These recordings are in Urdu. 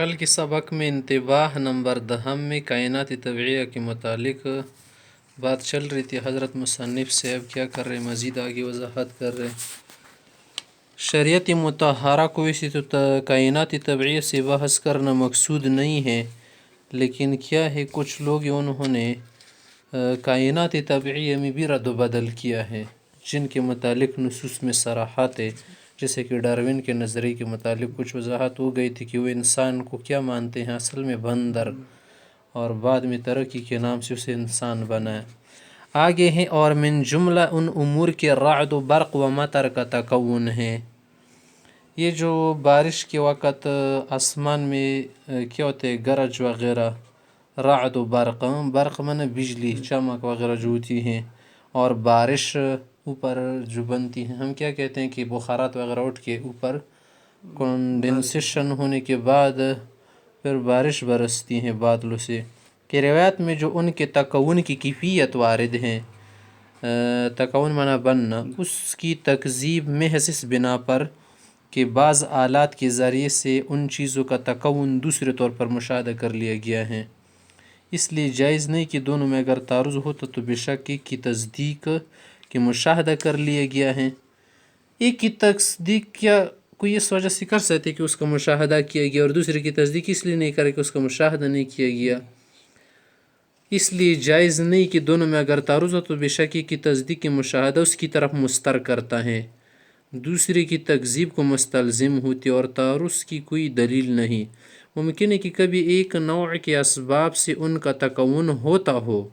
کل کے سبق میں انتباہ نمبر 10 میں کائنات طبیعیہ کے متعلق بات چل رہی تھی۔ حضرت مصنف صاحب کیا کر رہے ہیں، مزید آگے وضاحت کر رہے ہیں۔ شریعت مطہرہ کو اسی تو کائنات طبیعیہ سے بحث کرنا مقصود نہیں ہے، لیکن کیا ہے کچھ لوگ انہوں نے کائنات طبیعیہ میں بھی رد و بدل کیا ہے، جن کے متعلق نصوص میں صراحت ہے، جیسے کہ ڈارون کے نظریے کے متعلق کچھ وضاحت ہو گئی تھی کہ وہ انسان کو کیا مانتے ہیں، اصل میں بندر، اور بعد میں ترقی کے نام سے اسے انسان بنایا۔ آگے ہیں اور من جملہ ان امور کے رعد و برق و مطر کا تکون ہے۔ یہ جو بارش کے وقت آسمان میں کیا ہوتے ہیں، گرج وغیرہ، رعد و برق من بجلی چمک وغیرہ جو ہوتی ہیں، اور بارش اوپر جو بنتی ہیں، ہم کیا کہتے ہیں کہ بخارات وغیرہ اٹھ کے اوپر کنڈنسیشن ہونے کے بعد پھر بارش برستی ہیں بادلوں سے، کہ روایات میں جو ان کے تکون کی کیفیت وارد ہیں، تکون معنی بننا، اس کی تکذیب محض اس بنا پر کہ بعض آلات کے ذریعے سے ان چیزوں کا تکون دوسرے طور پر مشاہدہ کر لیا گیا ہے، اس لیے جائز نہیں کہ دونوں میں اگر تعارض ہوتا تو بے شک ایک کی تصدیق کہ مشاہدہ کر لیا گیا ہے، ایک کی تصدیق کیا کوئی اس وجہ سے کر سکتے کہ اس کا مشاہدہ کیا گیا، اور دوسرے کی تصدیق اس لیے نہیں کرے کہ اس کا مشاہدہ نہیں کیا گیا، اس لیے جائز نہیں کہ دونوں میں اگر تعارض ہو تو بے شک ایک کی تصدیق مشاہدہ اس کی طرف مستر کرتا ہے، دوسرے کی تکذیب کو مستلزم ہوتی، اور تعارض کی کوئی دلیل نہیں۔ ممکن ہے کہ کبھی ایک نوع کے اسباب سے ان کا تکون ہوتا ہو،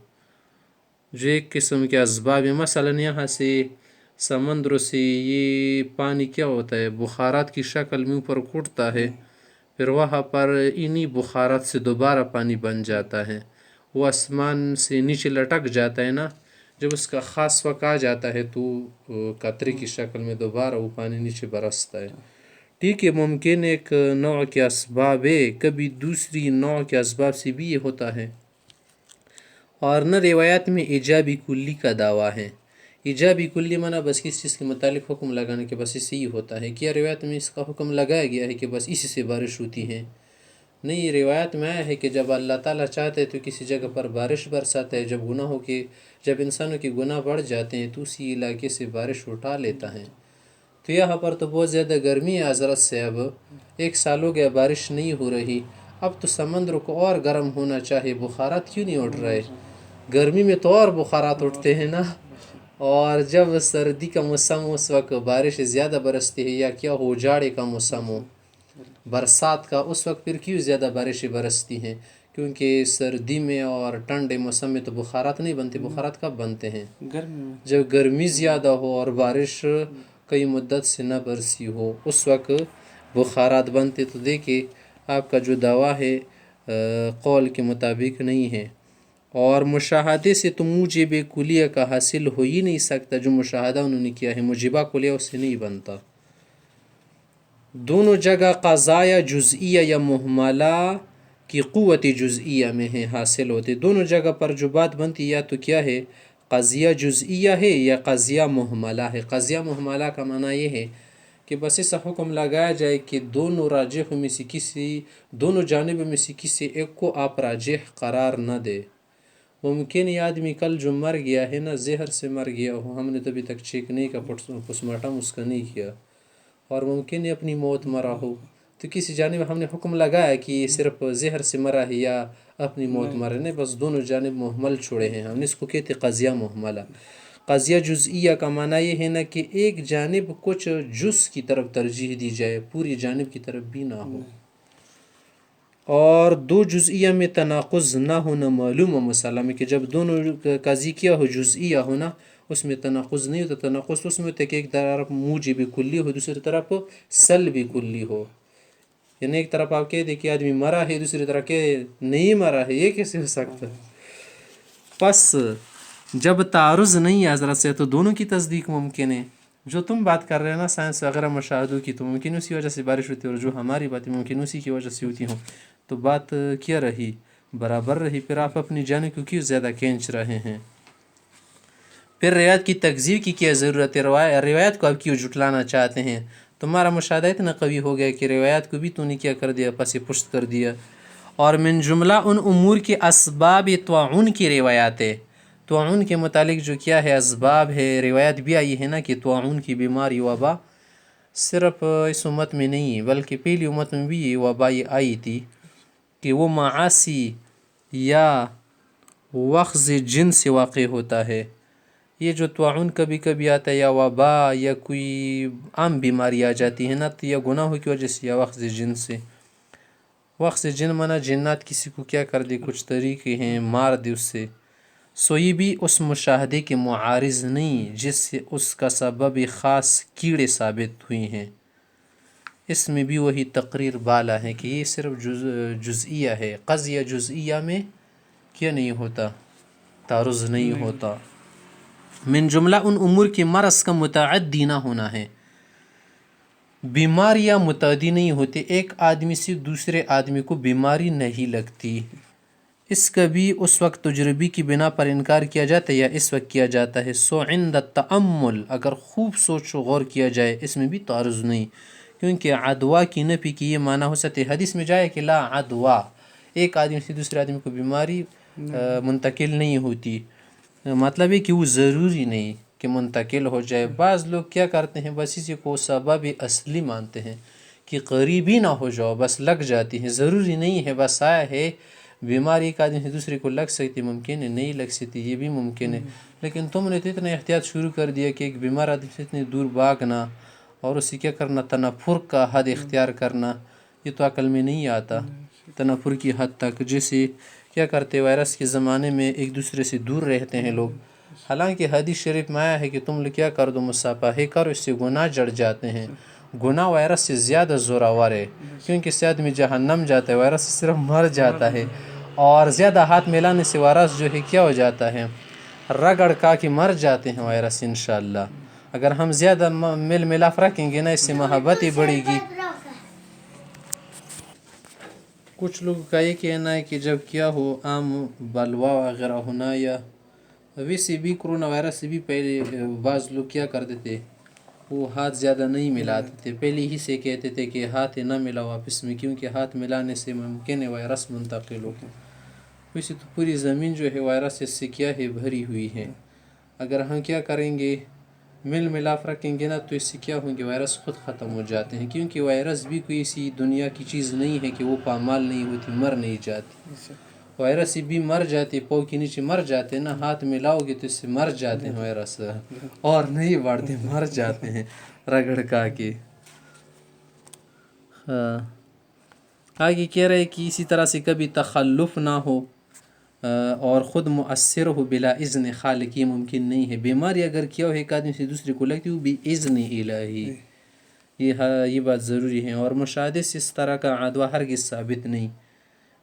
جو ایک قسم کے اسباب ہیں، مثلا یہاں سے سمندر سے یہ پانی کیا ہوتا ہے، بخارات کی شکل میں اوپر اٹھتا ہے، پھر وہاں پر انہی بخارات سے دوبارہ پانی بن جاتا ہے، وہ آسمان سے نیچے لٹک جاتا ہے نا، جب اس کا خاص وقت آ جاتا ہے تو قطرے کی شکل میں دوبارہ وہ پانی نیچے برستا ہے۔ ٹھیک ہے، ممکن ایک نوع کے اسباب ہے، کبھی دوسری نوع کے اسباب سے بھی یہ ہوتا ہے، اور نہ روایات میں ایجابی کلی کا دعویٰ ہے۔ ایجابی کلی معنی بس کس چیز کے متعلق حکم لگانے کے بس اس سے ہی ہوتا ہے، کیا روایت میں اس کا حکم لگایا گیا ہے کہ بس اسی سے بارش ہوتی ہے؟ نہیں، روایت میں آیا ہے کہ جب اللہ تعالیٰ چاہتے ہیں تو کسی جگہ پر بارش برساتا ہے، جب انسانوں کے گناہ بڑھ جاتے ہیں تو اسی علاقے سے بارش اٹھا لیتا ہے۔ تو یہاں پر تو بہت زیادہ گرمی ہے حضرت سے، اب 1 سال ہو گیا بارش نہیں ہو رہی، اب تو سمندر کو اور گرم ہونا چاہیے، بخارات کیوں نہیں اٹھ رہے؟ گرمی میں تو اور بخارات اٹھتے ہیں نا، اور جب سردی کا موسم ہو اس وقت بارش زیادہ برستی ہے، یا کیا ہو جاڑے کا موسم ہو، برسات کا، اس وقت پھر کیوں زیادہ بارشیں برستی ہیں؟ کیونکہ سردی میں اور ٹھنڈے موسم میں تو بخارات نہیں بنتے۔ بخارات کب بنتے ہیں؟ جب گرمی زیادہ ہو اور بارش کئی مدت سے نہ برسی ہو، اس وقت بخارات بنتے۔ تو دیکھیں آپ کا جو دعویٰ ہے قول کے مطابق نہیں ہے، اور مشاہدے سے تو موجب کلیہ کا حاصل ہو ہی نہیں سکتا، جو مشاہدہ انہوں نے کیا ہے موجبہ کلیہ اس سے نہیں بنتا۔ دونوں جگہ قضایا جزئیہ یا محملہ کی قوت جزئیہ میں ہے حاصل ہوتے، دونوں جگہ پر جو بات بنتی یا تو کیا ہے، قضیہ جزئیہ ہے یا قضیہ محملہ ہے۔ قضیہ محملہ کا معنی یہ ہے کہ بس ایسا حکم لگایا جائے کہ دونوں راجح میں سے دونوں جانب میں سے کسی ایک کو آپ راجح قرار نہ دے۔ ممکن یہ آدمی کل جو مر گیا ہے نا، زہر سے مر گیا ہو، ہم نے تو ابھی تک چیک نہیں کا، پوسٹ مارٹم اس کا نہیں کیا، اور ممکن یہ اپنی موت مرا ہو، تو کسی جانب ہم نے حکم لگایا کہ یہ صرف زہر سے مرا ہے یا اپنی موت مرا نہیں، بس دونوں جانب محمل چھوڑے ہیں، ہم نے اس کو کہتے قضیہ محملہ۔ قضیہ جزئیہ کا معنی یہ ہے نا کہ ایک جانب کچھ جز کی طرف ترجیح دی جائے، پوری جانب کی طرف بھی نہ ہو، اور دو جزئیہ میں تناقض نہ ہونا معلوم و مسلم ہے کہ جب دونوں قضیہ کیا ہو جزئیہ ہونا، اس میں تناقض نہیں ہوتا۔ تناقض تو اس میں ہوتا ہے کہ ایک طرف موجب کلی ہو، دوسری طرف سلب کلی ہو، یعنی ایک طرف آپ کہہ دیں کہ آدمی مرا ہے، دوسری طرف کہ نہیں مرا ہے، یہ کیسے ہو سکتا ہے؟ پس جب تعارض نہیں ہے حضرت سے تو دونوں کی تصدیق ممکن ہے۔ جو تم بات کر رہے ہیں نا سائنس وغیرہ مشاہدوں کی، تو ممکن اسی وجہ سے بارش ہوتی ہے، اور جو ہماری باتیں ممکن اسی کی وجہ سے ہوتی ہوں، تو بات کیا رہی؟ برابر رہی۔ پھر آپ اپنی جانب کو کیوں زیادہ کھینچ رہے ہیں؟ پھر روایت کی تکذیب کی کیا ضرورت ہے؟ روایت کو آپ کیوں جھٹلانا چاہتے ہیں؟ تمہارا مشاہدہ اتنا قوی ہو گیا کہ روایات کو بھی تو نے کیا کر دیا، پس پشت کر دیا۔ اور من جملہ ان امور کے اسباب طاعون کی روایات ہے، طاعون کے متعلق جو کیا ہے اسباب ہے، روایت بھی آئی ہے نا کہ طاعون کی بیماری وبا صرف اس امت میں نہیں بلکہ پہلی امت میں بھی یہ وبا آئی تھی کہ وہ معاصی یا وخز جن سے واقع ہوتا ہے۔ یہ جو طاعون کبھی کبھی آتا ہے یا وبا یا کوئی عام بیماری آ جاتی ہے نا، تو یا گناہوں کی وجہ سے یا وخز جن سے۔ وخز جن منع جنات کسی کو کیا کر دے، کچھ طریقے ہیں مار دے اس سے، سو یہ بھی اس مشاہدے کے معارض نہیں جس سے اس کا سبب خاص کیڑے ثابت ہوئی ہیں۔ اس میں بھی وہی تقریر بالا ہے کہ یہ صرف جزئیہ ہے، قضیہ جزئیہ میں کیا نہیں ہوتا، تعرض نہیں ہوتا۔ من جملہ ان امور کے مرض کا متعدی نہ ہونا ہے، بیماریاں متعدی نہیں ہوتی، ایک آدمی سے دوسرے آدمی کو بیماری نہیں لگتی، اس کا بھی اس وقت تجربی کی بنا پر انکار کیا جاتا ہے یا اس وقت کیا جاتا ہے۔ سو عند التأمل، اگر خوب سوچ و غور کیا جائے اس میں بھی تعارض نہیں، کیونکہ عدوا کی نفی کی یہ معنی ہو سکتے، حدیث میں جائے کہ لا عدوا، ایک آدمی سے دوسرے آدمی کو بیماری منتقل نہیں ہوتی، مطلب ہے کہ وہ ضروری نہیں کہ منتقل ہو جائے۔ بعض لوگ کیا کرتے ہیں، بس اسی کو سبب اصلی مانتے ہیں کہ قریبی نہ ہو جاؤ، بس لگ جاتی ہیں، ضروری نہیں ہے، بس آیا ہے بیماری ایک آدمی سے دوسرے کو لگ سکتی، ممکن ہے نہیں لگ سکتی، یہ بھی ممکن ہے، لیکن تم نے تو اتنا احتیاط شروع کر دیا کہ ایک بیمار آدمی سے اتنی دور بھاگنا اور اسے کیا کرنا، تنفر کا حد اختیار کرنا، یہ تو عقل میں نہیں آتا، تنفر کی حد تک، جیسے کیا کرتے وائرس کے زمانے میں ایک دوسرے سے دور رہتے ہیں لوگ، حالانکہ حدیث شریف میں آیا ہے کہ تم لوگ کیا کر دو، مصافحہ کرو، اس سے گناہ جڑ جاتے ہیں۔ گناہ وائرس سے زیادہ زوراور ہے، کیونکہ اس سے آدمی جہنم جاتا ہے، وائرس سے صرف مر جاتا ہے، اور زیادہ ہاتھ ملانے سے وائرس جو ہے کیا ہو جاتا ہے، رگڑ کا کے مر جاتے ہیں وائرس انشاءاللہ۔ اگر ہم زیادہ مل ملاف رکھیں گے نا، اس سے محبت ہی بڑھے گی۔ کچھ لوگوں کا یہ کہنا ہے کہ جب کیا ہو عام بلوا وغیرہ ہونا، یا ویسے بھی کرونا وائرس سے بھی پہلے بعض لوگ کیا کرتے تھے، وہ ہاتھ زیادہ نہیں ملاتے تھے، پہلے ہی سے کہتے تھے کہ ہاتھ نہ ملاؤ آپس میں، کیونکہ ہاتھ ملانے سے ممکن ہے وائرس منتقل ہو۔ ویسے تو پوری زمین جو ہے وائرس سے کیا ہے بھری ہوئی ہے، اگر ہم کیا کریں گے، مل ملاف رکھیں گے نا، تو اس سے کیا ہوں گے، وائرس خود ختم ہو جاتے ہیں، کیونکہ وائرس بھی کوئی ایسی دنیا کی چیز نہیں ہے کہ وہ پامال نہیں ہوتی، مر نہیں جاتی، وائرس بھی مر جاتے، پاؤں کے نیچے مر جاتے نا، ہاتھ ملاؤ گے تو اس سے مر جاتے ہیں وائرس، اور نہیں بڑھتے، مر جاتے ہیں رگڑ کا کے۔ آگے کہہ رہے کہ اسی طرح سے کبھی تخلف نہ ہو اور خود مؤثر ہو بلا اذن خالق، یہ ممکن نہیں ہے، بیماری اگر کیا ہو ایک آدمی سے دوسرے کو لگتی وہ بھی اذن الہی، یہ بات ضروری ہے۔ اور مشاہدے سے اس طرح کا عدوہ ہرگز ثابت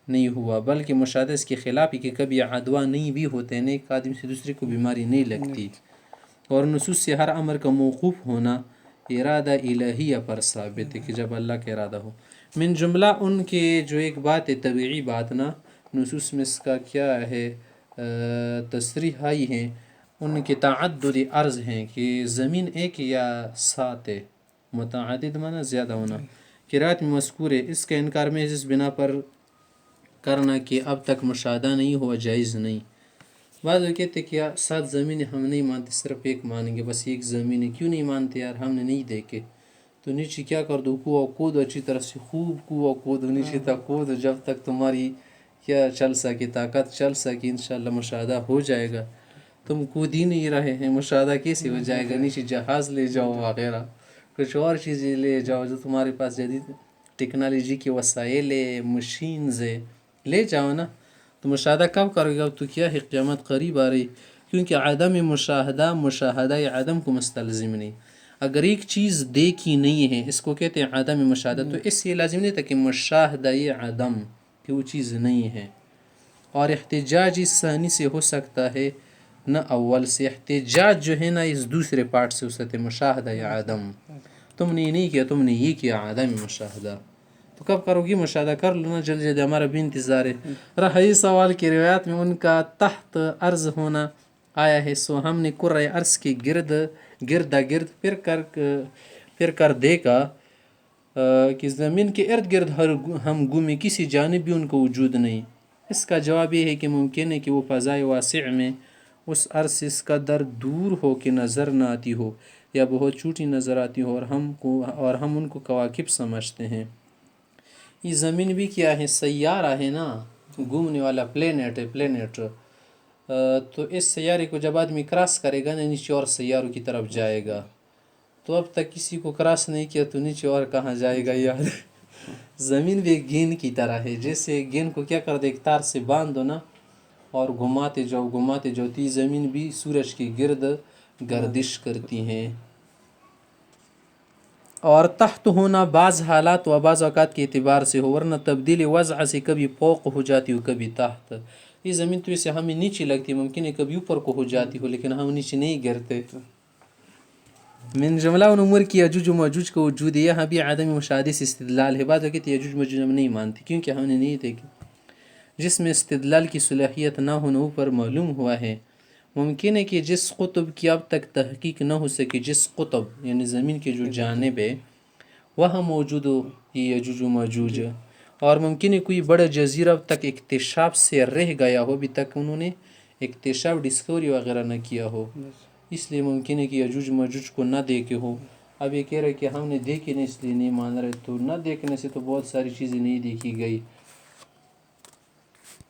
نہیں ہوا، بلکہ مشاہدہ اس کے خلاف ہی کہ کبھی عدوہ نہیں بھی ہوتے ہیں، ایک آدمی سے دوسرے کو بیماری نہیں لگتی، اور نصوص سے ہر امر کا موقوف ہونا ارادہ الہیہ پر ثابت ہے کہ جب اللہ کا ارادہ ہو۔ من جملہ ان کے جو ایک بات ہے طبیعی بات نا، نصوص میں اس کا کیا ہے تصریح آئی ہیں، ان کے تعدد عرض ہیں کہ زمین ایک یا 7 ہے، متعدد معنی زیادہ ہونا، قرات میں مذکور ہے، اس کا انکار میں اس بنا پر کرنا کہ اب تک مشاہدہ نہیں ہوا جائز نہیں۔ بعض لوگ کہتے کہ 7 زمینیں ہم نہیں مانتے، صرف ایک مانیں گے، بس ایک زمین ہے، کیوں نہیں مانتے یار، ہم نے نہیں دیکھے، تو نیچے کیا کر دو، کنواں کودو، اچھی طرح سے خوب کنواں کودو، نیچے تک کودو، جب تک تمہاری کیا چل سکے، طاقت چل سکے، انشاءاللہ مشاہدہ ہو جائے گا۔ تم کود ہی نہیں رہے ہیں، مشاہدہ کیسے ہو جائے گا؟ نیچے جہاز لے جاؤ وغیرہ، کچھ اور چیزیں لے جاؤ جو تمہارے پاس جدید ٹیکنالوجی کے وسائل ہے، مشینز ہے، لے جاؤ نا، تو مشاہدہ کب کرو گا؟ تو کیا ہے قیامت قریب آ رہی، کیونکہ عدم مشاہدہ عدم کو مستلزم نہیں، اگر ایک چیز دیکھی نہیں ہے اس کو کہتے ہیں عدم مشاہدہ، تو اس سے لازم نہیں تھا کہ مشاہدہ عدم، کہ وہ چیز نہیں ہے، اور احتجاج اس ثانی سے ہو سکتا ہے نہ اول سے، احتجاج جو ہے نا اس دوسرے پارٹ سے ہو سکتے مشاہدہ یا عدم، تم نے یہ نہیں کیا، تم نے یہ کیا عدم مشاہدہ، تو کب کرو گی مشاہدہ؟ کر لو نا جلدی جلدی، ہمارا بھی انتظار ہے۔ رہا یہ سوال کی روایات میں ان کا تحت عرض ہونا آیا ہے، سو ہم نے کرۂ عرض کے گرد گرد پھر کر پھر کر دے گا کہ زمین کے ارد گرد ہم گم کسی جانب بھی ان کو وجود نہیں. اس کا جواب یہ ہے کہ ممکن ہے کہ وہ فضائے واسع میں اس عرض سے اس قدر دور ہو کہ نظر نہ آتی ہو یا بہت چھوٹی نظر آتی ہو اور ہم ان کو کواکب سمجھتے ہیں. یہ زمین بھی کیا ہے؟ سیارہ ہے نا، گھومنے والا پلینٹ. تو اس سیارے کو جب آدمی کراس کرے گا نا نیچے اور سیاروں کی طرف جائے گا. تو اب تک کسی کو کراس نہیں کیا تو نیچے اور کہاں جائے گا یار. زمین بھی ایک گیند کی طرح ہے. جیسے گیند کو کیا کر دے، ایک تار سے باندھ دو نا اور گھماتے جاؤ تو یہ زمین بھی سورج کی گرد گردش کرتی ہیں. اور تحت ہونا بعض حالات و بعض اوقات کے اعتبار سے ہو، ورنہ تبدیل وضع سے کبھی فوق ہو جاتی ہو کبھی تحت. یہ زمین تو اسے ہمیں نیچے لگتی ہے، ممکن ہے کبھی اوپر کو ہو جاتی ہو لیکن ہم نیچے نہیں گرتے. من جملہ ان امور کی یجوج و ماجوج کا وجود یہاں بھی عدم مشاہدے سے استدلال ہے. بعض وقت یجوج ماجوج ہم نہیں مانتے کیونکہ ہم نے نہیں دیکھے. جس میں استدلال کی صلاحیت نہ ہونے پر معلوم ہوا ہے. ممکن ہے کہ جس قطب کی اب تک تحقیق نہ ہو سکی، جس قطب یعنی زمین کے جو جانب ہے وہاں موجود ہو یہ یجوج و ماجوج. اور ممکن ہے کوئی بڑا جزیرہ اب تک اکتشاف سے رہ گیا ہو، ابھی تک انہوں نے اکتشاف ڈسکوری وغیرہ نہ کیا ہو، اس لیے ممکن ہے کہ یجوج ماجوج کو نہ دیکھے ہو. اب یہ کہہ رہے کہ ہم نے دیکھے نہیں اس لیے نہیں مان رہے، تو نہ دیکھنے سے تو بہت ساری چیزیں نہیں دیکھی گئی.